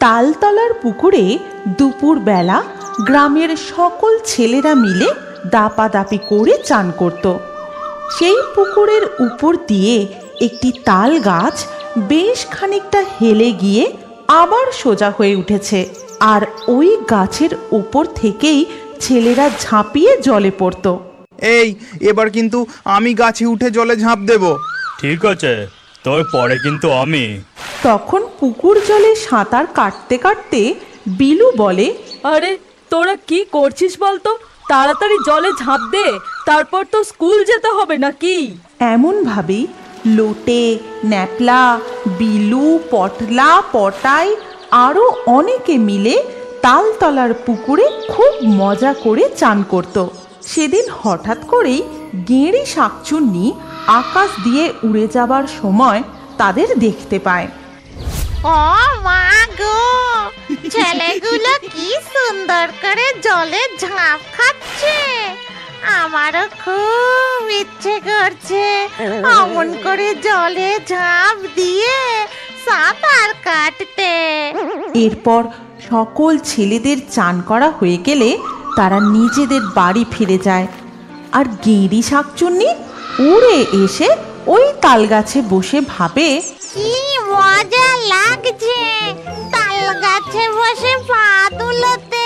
তালতলার পুকুরে দুপুরবেলা গ্রামের সকল ছেলেরা মিলে দাপাদাপি করে চান করত। সেই পুকুরের উপর দিয়ে একটি তাল গাছ বেশ খানিকটা হেলে গিয়ে আবার সোজা হয়ে উঠেছে, আর ওই গাছের উপর থেকেই ছেলেরা ঝাঁপিয়ে জলে পড়ত। এই এবার কিন্তু আমি গাছে উঠে জলে ঝাঁপ দেব। ঠিক আছে, তোর পরে কিন্তু আমি। তখন পুকুর জলে সাঁতার কাটতে কাটতে বিলু বলে, আরে তোরা কি করছিস বলতো? তাড়াতাড়ি জলে ঝাঁপ দে, তারপর তো স্কুল যেতে হবে নাকি? এমন ভাবেই লোটে, ন্যাপলা, বিলু, পটলা, পটাই আরো অনেকে মিলে তালতলার পুকুরে খুব মজা করে চান করত। সেদিন হঠাৎ করেই গেঁড়ি শাকচুন্নি আকাশ দিয়ে উড়ে যাবার সময় তাদের দেখতে পায়। ও মা গো, ছেলেগুলো কি সুন্দর করে জলে ঝাঁপ খাচ্ছে। আমারও খুব ইচ্ছে করছে অমন করে জলে ঝাঁপ দিয়ে সাঁতার কাটতে। এরপর সকল ছেলেদের চান করা হয়ে গেলে তারা নিজেদের বাড়ি ফিরে যায়, আর গেঁড়ি শাকচুন্নি উড়ে এসে ওই তাল গাছে বসে ভাবে, কি মজা লাগছে তাল গাছে বসে পা তুলতে।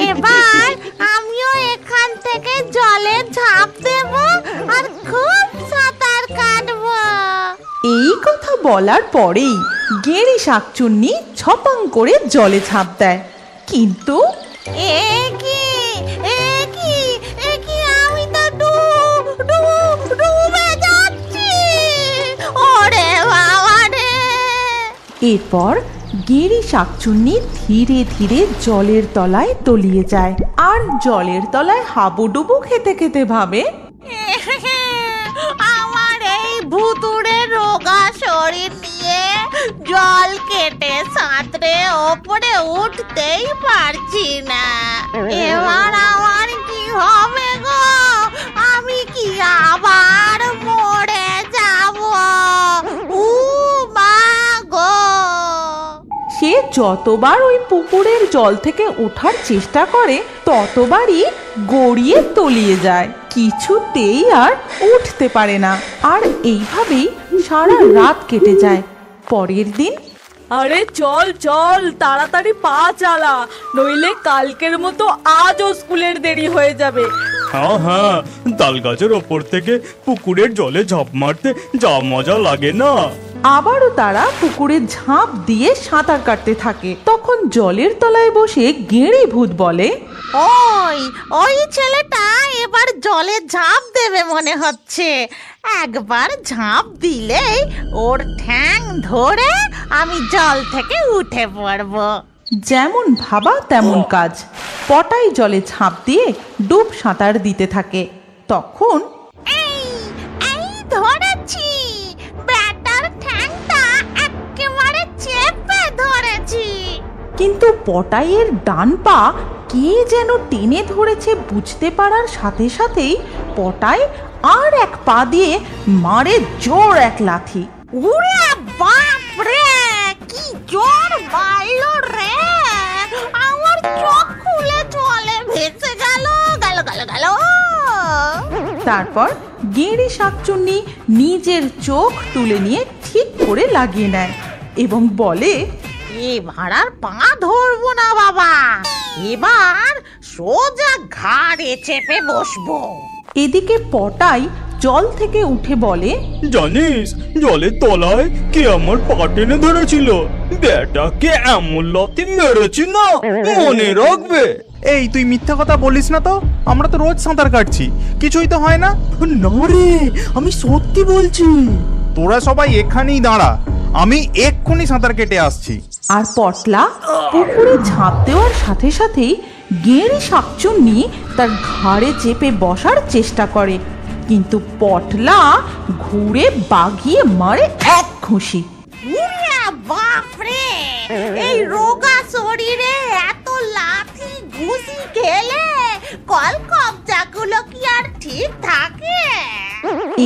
এবার আমিও এখান থেকে জলে ঝাঁপ দেব আর খুব সাঁতার কাটবো। এই কথা বলার পরেই গেঁড়ি শাকচুন্নি ছপাং করে জলে ঝাঁপ দেয়। কিন্তু আমি তো ডুবে যাচ্ছি। ওরে বাবা রে! এরপর গেঁড়ি শাকচুন্নি ধীরে ধীরে জলের তলায় তলিয়ে যায়, আর জলের তলায় হাবুডুবু খেতে খেতে ভাবে, আমার এই ভুতুড়ে রোগা শরীর নিয়ে জল কেটে সাঁতরে ওপরে উঠতেই পারছি না। এবার আমার কি হবে গো? আমি কি আবার মরে যাব? উ মা গো! সে যতবার ওই পুকুরের জল থেকে ওঠার চেষ্টা করে ততবারই গড়িয়ে তলিয়ে যায়, কিছুতেই আর উঠতে পারে না। আর এইভাবেই সারা রাত কেটে যায়। পরের দিন, আরে চল চল, তাড়াতাড়ি পা চালা, নইলে কালকের মতো আজও স্কুলের দেরি হয়ে যাবে। হ্যাঁ হ্যাঁ, তাল গাছের ওপর থেকে পুকুরের জলে ঝাঁপ মারতে যা মজা লাগে না। আবারও তারা পুকুরে ঝাঁপ দিয়ে সাঁতার কাটতে থাকে। তখন জলের তলায় বসে গেঁড়ি ভূত বলে, ওই ছেলেটা এবার জলে ঝাঁপ দেবে মনে হচ্ছে। একবার ঝাঁপ দিলেই ওর ঠ্যাং ধরে আমি জল থেকে উঠে পড়বো। যেমন ভাবা তেমন কাজ। পটাই জলে ঝাঁপ দিয়ে ডুব সাঁতার দিতে থাকে। তখন এই ধরেছি, ব্যাটার ঠ্যাংটা একেবারে চেপে ধরেছি। কিন্তু পটাইয়ের ডান পা কে যেন টেনে ধরেছে বুঝতে পারার সাথে সাথেই পটাই আর এক পা দিয়ে মারে জোর এক লাথি। উরে বাপ রে, কি জোর মারলো রে! আমার চোখ খুলে জলে ভেসে গেল। তারপর গেঁড়ি শাকচুন্নি নিজের চোখ তুলে নিয়ে ঠিক করে লাগিয়ে নেয় এবং বলে, এবার আর পা ধরবো না বাবা, এবার সোজা ঘাড়ে চেপে বসবো। এদিকে পটাই জল থেকে উঠে বলে, জানিস জলের তলায় কে আমার পা টেনে ধরেছিল? বেটাকে এমন লাথি মেরেছি না, মনে রাখবে। এই তুই মিথ্যা কথা বলিস না তো, আমরা তো রোজ সাঁতার কাটছি, কিছুই তো হয় না। না রে, আমি সত্যি বলছি। তোরা সবাই এখানেই দাঁড়া, আমি এক্ষুনি সাঁতার কেটে আসছি। আর পটলা পুকুরে ঝাঁপ দেওয়ার সাথে সাথেই গেঁড়ি শাকচুন্নি তার ঘাড়ে চেপে বসার চেষ্টা করে, কিন্তু পটলা ঘুরে বাগিয়ে মারে এক ঘুষি। উরে বাপ রে, এই রোগা শরীরে এত লাথি ঘুষি খেলে কলকবজাগুলো কি আর ঠিক থাকে?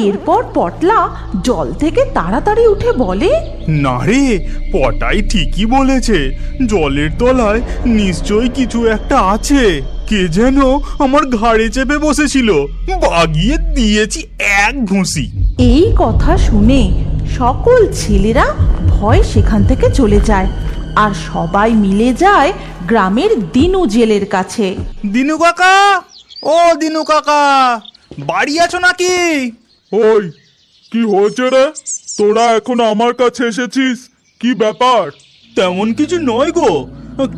এরপর পটলা জল থেকে তাড়াতাড়ি উঠে বলে, না রে, পটাই ঠিকই বলেছে, জলের তলায় নিশ্চয়ই কিছু একটা আছে। কে যেন আমার ঘাড়ে চেপে বসেছিল, বাগিয়ে দিয়েছি এক ঘুষি। এই কথা শুনে সকল ছেলেরা ভয় সেখান থেকে চলে যায় আর সবাই মিলে যায় গ্রামের দিনু জেলের কাছে। দিনু কাকা, ও দিনু কাকা, বাড়ি আছো নাকি? ওই কি হয়েছে রে? তোরা এখন আমার কাছে এসেছিস, কি ব্যাপার? তেমন কিছু নয় গো,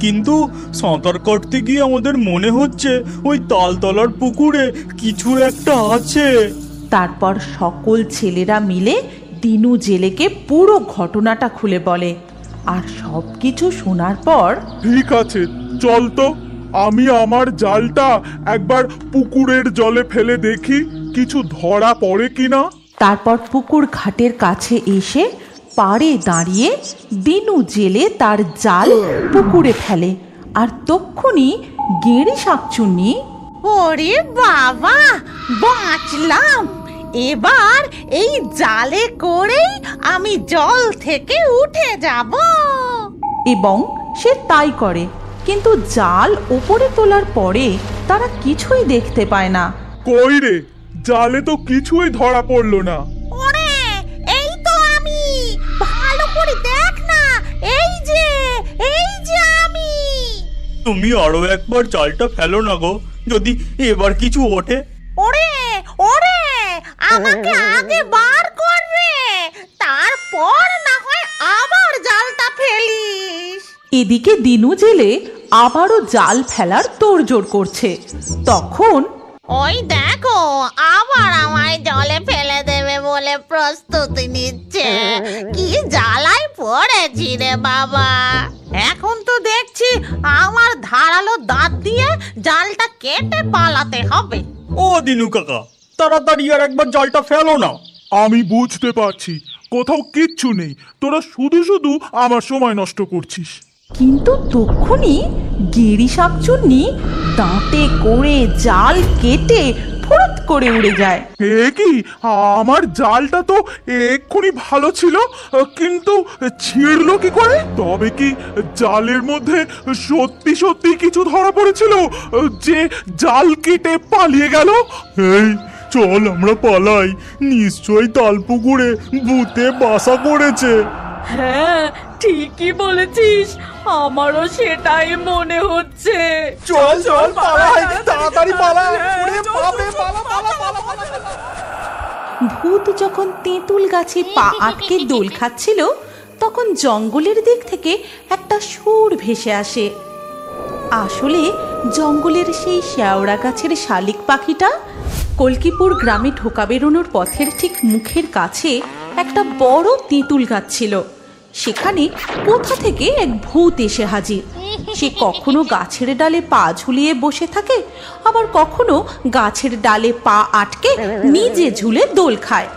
কিন্তু সাঁতার কাটতে গিয়ে আমাদের মনে হচ্ছে ওই তালতলার পুকুরে কিছু একটা আছে। তারপর সকল ছেলেরা মিলে দিনু জেলেকে পুরো ঘটনাটা খুলে বলে। আর সব কিছু শোনার পর, ঠিক আছে, চল তো আমি আমার জালটা একবার পুকুরের জলে ফেলে দেখি কিছু ধরা পড়ে কিনা। তারপর পুকুর ঘাটের কাছে এসে পাড়ে দাঁড়িয়ে দিনু জেলে তার জাল পুকুরে ফেলে। আর তক্ষুনি গেঁড়ি শাকচুন্নি, ওরে বাবা, বাঁচলাম! এবার এই জালে করেই আমি জল থেকে উঠে যাব। এবং সে তাই করে। কিন্তু জাল ওপরে তোলার পরে তারা কিছুই দেখতে পায় না। কই রে, জালে তো কিছুই ধরা পড়লো না। ওরে, এই তো আমি! ভালো করে দেখ না, এই যে আমি! তুমি আরো একবার জালটা ফেলো না গো, যদি এবার কিছু ওঠে। ওরে ওরে, আমাকে আগে বার কর রে, তারপর না হয় আবার জালটা ফেলিস। এদিকে দিনু জেলে আবারও জাল ফেলার তোড়জোড় করছে। তখন ওই দেখো, আবার আমায় জলে ফেলে দেবে বলে প্রস্তুতি নিচ্ছে। কি জ্বালায় পড়েছি রে বাবা! এখন তো দেখছি আমার ধারালো দাঁত দিয়ে জালটা কেটে পালাতে হবে। ও দিনু কাকা, তাড়াতাড়ি আর একবার জালটা ফেলো না। আমি বুঝতে পারছি কোথাও কিচ্ছু নেই, তোরা শুধু শুধু আমার সময় নষ্ট করছিস। কিন্তু তক্ষুনি গেঁড়ি শাকচুন্নি দাঁতে করে জাল কেটে ফুরুত করে উড়ে যায়। এ কি, আমার জালটা তো এক্ষুনি ভালো ছিল, কিন্তু ছিঁড়লো কি করে? তবে কি জালের মধ্যে সত্যি সত্যি কিছু ধরা পড়েছিল যে জাল কেটে পালিয়ে গেল? এই চল আমরা পালাই, নিশ্চয়ই তালপুকুরে ভূতে বাসা করেছে। হ্যাঁ, ঠিকই বলেছিস, আমারও সেটাই মনে হচ্ছে। চল চল পালাই, তাড়াতাড়ি পালা! ওরে বাপরে, পালা পালা পালা পালা! ভূত যখন তেঁতুল গাছে পা আটকে দোল খাচ্ছিল, তখন জঙ্গলের দিক থেকে একটা সুর ভেসে আসে। আসলে জঙ্গলের সেই শেওড়া গাছের শালিক পাখিটা কলকিপুর গ্রামে ঢোকা বেরোনোর পথের ঠিক মুখের কাছে একটা বড় তেঁতুল গাছ ছিল। সেখানে কোথা থেকে এক ভূত এসে হাজির। সে কখনো গাছের ডালে পা ঝুলিয়ে বসে থাকে, আবার কখনো গাছের ডালে পা আটকে নিজে ঝুলে দোল খায়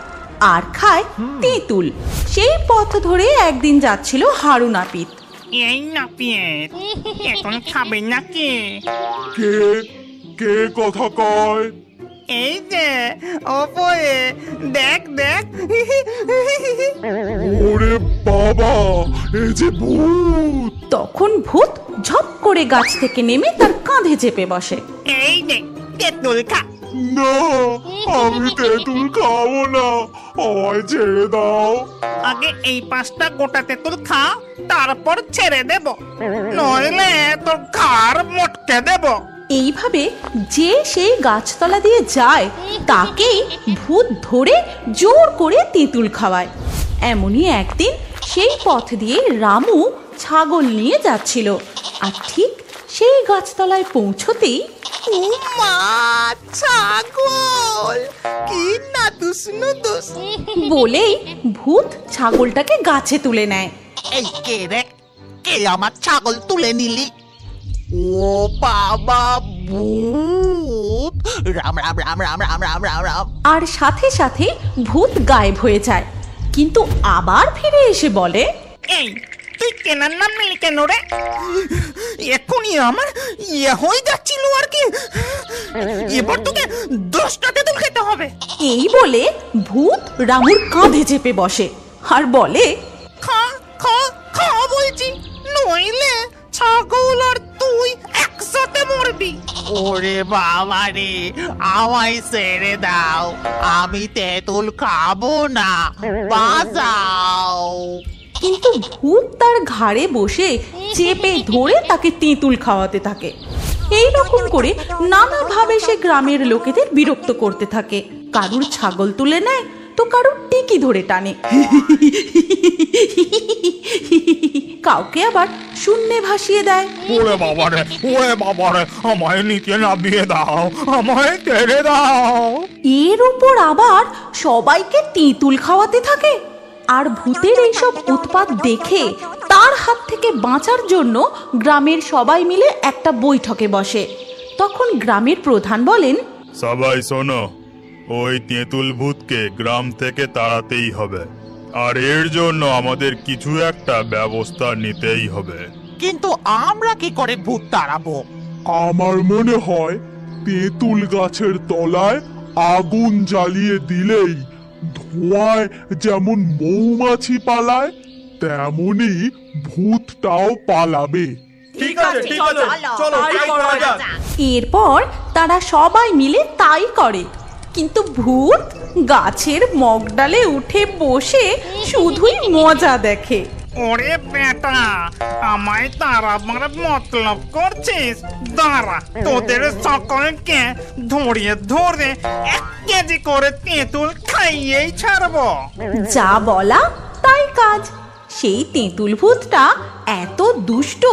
আর খায় তেঁতুল। সেই পথ ধরে একদিন যাচ্ছিল হারু নাপিত। এই নাপিত, এখন খাবে নাকি? কে কে কথা কয়? এই যে ওপরে দেখ দেখ। ওরে বাবা, এই যে ভূত! তখন ভূত ঝপ করে গাছ থেকে নেমে তার কাঁধে চেপে বসে। এই দেখ, তেঁতুল খা। না, আমি তেঁতুল খাবো না, আমায় ছেড়ে দাও। আগে এই 5টা গোটা তেঁতুল খা, তারপর ছেড়ে দেব, নইলে তোর ঘাড় মটকে দেব। এইভাবে যে সেই গাছতলা দিয়ে যায় তাকেই ভূত ধরে জোর করে তেঁতুল খাওয়ায়। এমনই একদিন সেই পথ দিয়ে রামু ছাগল নিয়ে যাচ্ছিল, আর ঠিক সেই গাছতলায় পৌঁছতেই উমা, ছাগল! কি নাদুস নুদুস! বলেই ভূত ছাগলটাকে গাছে তুলে নেয়। এই কে রে? কে আমার ছাগল তুলে নিলি? ও বাবা, ভূত! রাম রাম রাম রাম রাম রাম রাম রাম! আর সাথে সাথে ভূত গায়েব হয়ে যায়, কিন্তু আবার ফিরে এসে বলে, এই তুই কেনার নাম নিলি কেন রে? এখনই আমার হয়ে যাচ্ছিল আর কি। এবার তোকে 10টা তেঁতুল খেতে হবে। হবে। এই বলে ভূত রামুর কাঁধে চেপে বসে আর বলে, খা খা খা বলছি, নইলে ছাগল আর তুই একসাথে মরবি। ওরে বাবা রে, আমায় ছেড়ে দাও, আমি তেঁতুল খাবো না, বাঁচাও। কিন্তু ভূত তার ঘাড়ে বসে চেপে ধরে তাকে তেঁতুল খাওয়াতে থাকে। এই রকম করে নানাভাবে সে গ্রামের লোকেদের বিরক্ত করতে থাকে। কারুর ছাগল তুলে নেয় তো কারুর টিকি ধরে টানে, কাউকে আবার শূন্যে ভাসিয়ে দেয়। ওরে বাবারে, আমায় নিচে নামিয়ে দাও, আমায় টেনে দাও। এর উপর আবার সবাইকে তেঁতুল খাওয়াতে থাকে। আর ভূতের এইসব উৎপাত দেখে তার হাত থেকে বাঁচার জন্য গ্রামের সবাই মিলে একটা বৈঠকে বসে। তখন গ্রামের প্রধান বলেন, সবাই শোনো, ওই তেঁতুল ভূতকে গ্রাম থেকে তাড়াতেই হবে, আর এর জন্য আমাদের কিছু একটা ব্যবস্থা নিতেই হবে। কিন্তু আমরা কি করে ভূত তাড়াবো? আমার মনে হয় তেঁতুল গাছের তলায় আগুন জ্বালিয়ে দিলেই ধোঁয়ায় যেমন মৌমাছি পালায় তেমনি ভূতটাও পালাবে। ঠিক আছে, চলো তাই করা যাক। এরপর তারা সবাই মিলে তাই করে। কিন্তু ভূত গাছের মগডালে উঠে বসে শুধুই মজা দেখে। ওরে বেটা, আমায় তাড়াবার মতলব করছিস? দাঁড়া, তোদের সকলকে ধরে ধরে 1 কেজি করে তেঁতুল খাইয়েই ছাড়বো। যা বলা তাই কাজ। সেই তেঁতুল ভূতটা এত দুষ্ট,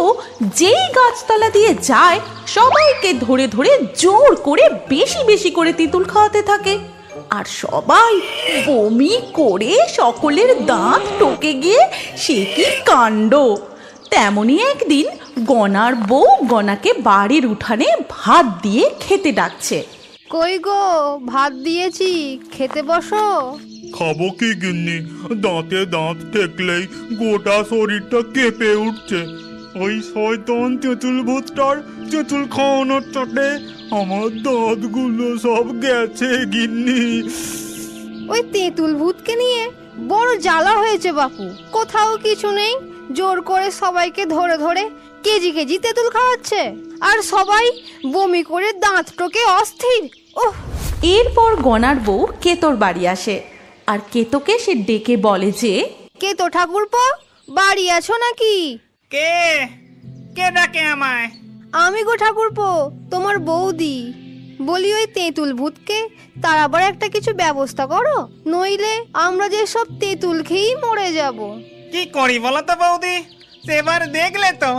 যেই গাছতলা দিয়ে যায় সবাইকে ধরে ধরে জোর করে বেশি বেশি করে তেঁতুল খাওয়াতে থাকে। আর সবাই বমি করে সকলের দাঁত টকে গিয়ে সে কি কাণ্ড। তেমনি একদিন গনার বউ গনাকে বাড়ির উঠানে ভাত দিয়ে খেতে ডাকছে। কই গো, ভাত দিয়েছি, খেতে বসো। খাবো কি গিন্নি, দাঁতে দাঁত ঠেকলেই গোটা শরীরটা কেঁপে উঠছে। ওই শয়তান তেঁতুল ভূতটার তেঁতুল খাওয়ানোর চটে আমার দাঁতগুলো সব গেছে গিন্নি। ওই তেঁতুল ভূতকে নিয়ে বড় জ্বালা হয়েছে বাপু। কোথাও কিছু নেই, জোর করে সবাইকে ধরে ধরে কেজি কেজি তেঁতুল খাওয়াচ্ছে, আর সবাই বমি করে দাঁত টোকে অস্থির। ওহ! এরপর গনার বউ কেতোর বাড়ি আসে, আর কেতোকে সে ডেকে বলে যে, কেতো ঠাকুরপো, বাড়ি আছো নাকি? কে কে ডাকে আমায়? আমি গো ঠাকুরপো, তোমার বৌদি। বলি ওই তেঁতুল ভূতকে তার আবার একটা কিছু ব্যবস্থা করো, নইলে আমরা যে সব তেঁতুল খেয়েই মরে যাব। কি করি বলো তো বৌদি? সেবার দেখলে তো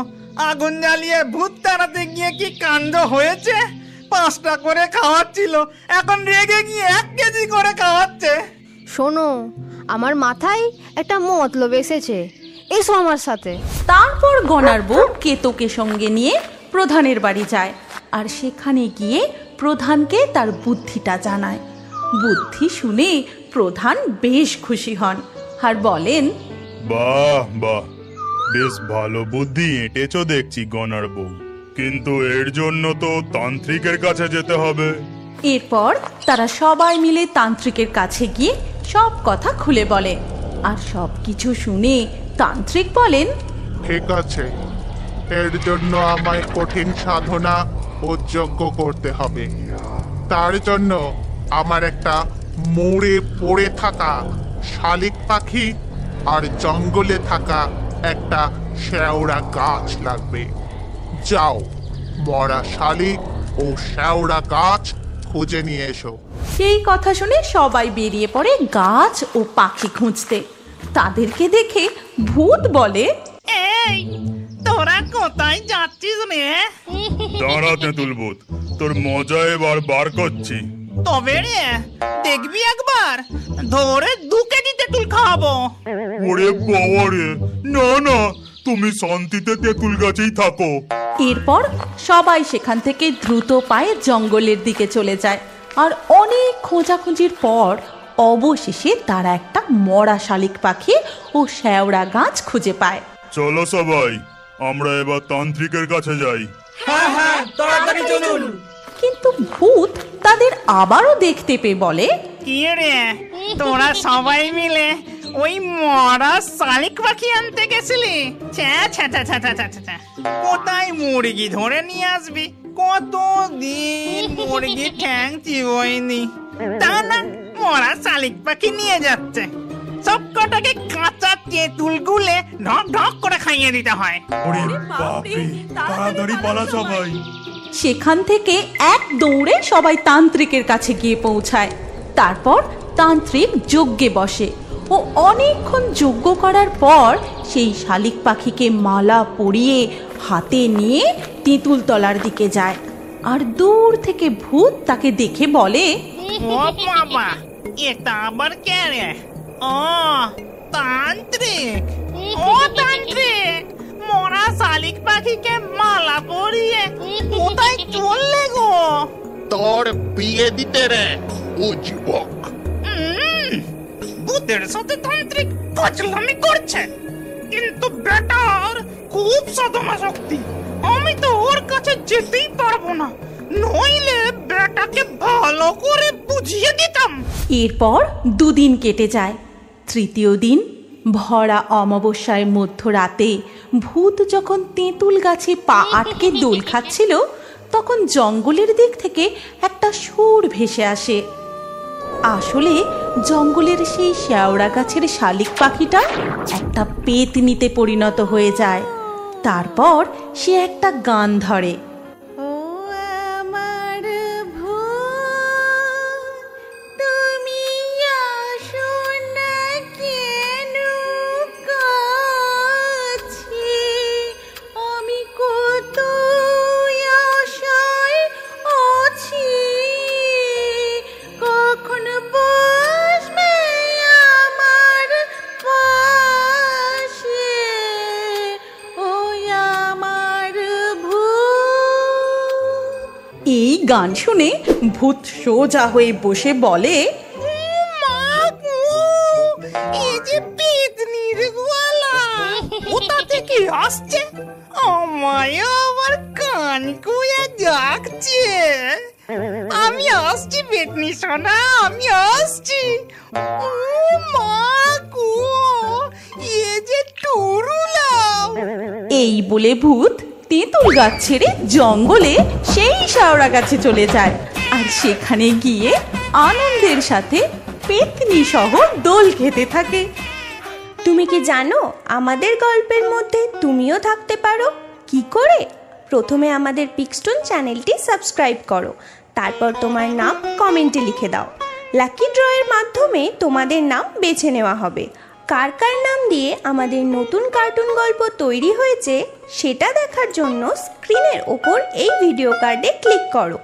আগুন জ্বালিয়ে ভূত তাড়াতে গিয়ে কি কাণ্ড হয়েছে। 5টা করে খাওয়াচ্ছিল, এখন রেগে গিয়ে 1 কেজি করে খাওয়াচ্ছে। শোনো, আমার মাথায় একটা মতলব এসেছে, এসো আমার সাথে। তারপর গনার বউ কেতোকে সঙ্গে নিয়ে প্রধানের বাড়ি যায়, আর সেখানে গিয়ে প্রধানকে তার বুদ্ধিটা জানায়। বুদ্ধি শুনে প্রধান বেশ খুশি হন আর বলেন, বাহ বাহ, বেশ ভালো বুদ্ধি এঁটেছো দেখছি গনার বউ, কিন্তু এর জন্য তো তান্ত্রিকের কাছে যেতে হবে। এরপর তারা সবাই মিলে তান্ত্রিকের কাছে গিয়ে সব কথা খুলে বলে। আর সব কিছু শুনে তান্ত্রিক বলেন, ঠিক আছে, এর জন্য আমায় কঠিন সাধনা ও যজ্ঞ করতে হবে। তার জন্য আমার একটা মরে পড়ে থাকা শালিক পাখি আর জঙ্গলে থাকা একটা শেওড়া গাছ লাগবে। যাও, মরা শালিক ও শেওড়া গাছ খুঁজে নিয়ে এসো। সেই কথা শুনে সবাই বেরিয়ে পড়ে গাছ ও পাখি খুঁজতে। তাদেরকে দেখে ভূত বলে, এই তোরা কোথায় যাচ্ছিস রে? দাঁড়া তেঁতুল ভূত, তোর মজা এবার বার করছি। তবে রে, দেখবি একবার ধরে 2 কেজি তেঁতুল খাওয়াবো। ওরে বাবা রে, না না, তুমি শান্তিতে তেঁতুল গাছেই থাকো। এরপর সবাই সেখান থেকে দ্রুত পায়ে জঙ্গলের দিকে চলে যায়। আর অনেক খোঁজাখুঁজির পর অবশেষে তারা একটা মরা শালিক পাখি ও শেওড়া গাছ খুঁজে পায়। চলো সবাই, আমরা এবার তান্ত্রিকের কাছে যাই। হ্যাঁ, তাড়াতাড়ি চলুন। কিন্তু ভূত তার তাদের আবারও দেখতে পেয়ে বলে, কি রে তোরা সবাই মিলে ওই মরা শালিক পাখি আনতে গেছিলি? কোথায় মুরগি ধরে নিয়ে আসবি? কতদিন মুরগি ঠ্যাং চিবোয়নি, তা না মরা শালিক পাখি নিয়ে যাচ্ছে। সব কটাকে কাঁচা তেঁতুল গুলে ঢক ঢক করে খাইয়ে দিতে হয়। তাড়াতাড়ি পালা সবাই। সেখান থেকে এক দৌড়ে সবাই তান্ত্রিকের কাছে গিয়ে পৌঁছায়। তারপর তান্ত্রিক যজ্ঞে বসে ও অনেকক্ষণ যজ্ঞ করার পর সেই শালিক পাখিকে মালা পরিয়ে হাতে নিয়ে তেঁতুল তলার দিকে যায়। আর দূর থেকে ভূত তাকে দেখে বলে, ও বাবা, এটা আবার কে রে? ও তান্ত্রিক, ও তান্ত্রিক, মরা শালিক পাখিকে মালা পরিয়ে কোথায় চললে গো? তোর বিয়ে দিতে রে ও যুবক। ভূতের সাথে তান্ত্রিক কচলামি করছে, কিন্তু বেটার খুব সাধনা শক্তি। আমি তো ওর কাছে যেতেই পারবো না, নইলে বেটাকে ভালো করে বুঝিয়ে দিতাম। এরপর 2 দিন কেটে যায়। তৃতীয় দিন ভরা অমাবস্যায় মধ্যরাতে ভূত যখন তেঁতুল গাছে পা আটকে দোল খাচ্ছিল, তখন জঙ্গলের দিক থেকে একটা সুর ভেসে আসে। আসলে জঙ্গলের সেই শেওড়া গাছের শালিক পাখিটা একটা পেতনিতে পরিণত হয়ে যায়। তারপর সে একটা গান ধরে, ও আমার ভূত, তুমি আসো না কেন কাছে? আমি কত আশায় আছি, কখন বসবে আমার পাশে? ওই আমার ভূত। এই গান শুনে ভূত সোজা হয়ে বসে বলে, এই যে পেতনির গলা, কোথা থেকে আসছে? আমায় আবার কান কুয়ে ডাকছে। আমি আসছি পেতনি সোনা, আমি আসছি। ও মা গো, এ যে টুরুলাও। এই বলে ভূত তেঁতুল গাছ ছেড়ে জঙ্গলে সেই শেওড়া গাছে চলে যায়। আর সেখানে গিয়ে আনন্দের সাথে পেতনি সহ দোল খেতে থাকে। তুমি কি জানো আমাদের গল্পের মধ্যে তুমিও থাকতে পারো? কি করে? প্রথমে আমাদের পিক্সটুন চ্যানেলটি সাবস্ক্রাইব করো, তারপর তোমার নাম কমেন্টে লিখে দাও। লাকি ড্রয়ের মাধ্যমে তোমাদের নাম বেছে নেওয়া হবে। কার কার নাম দিয়ে আমাদের নতুন কার্টুন গল্প তৈরি হয়েছে সেটা দেখার জন্য স্ক্রিনের ওপর এই ভিডিও কার্ডে ক্লিক করো।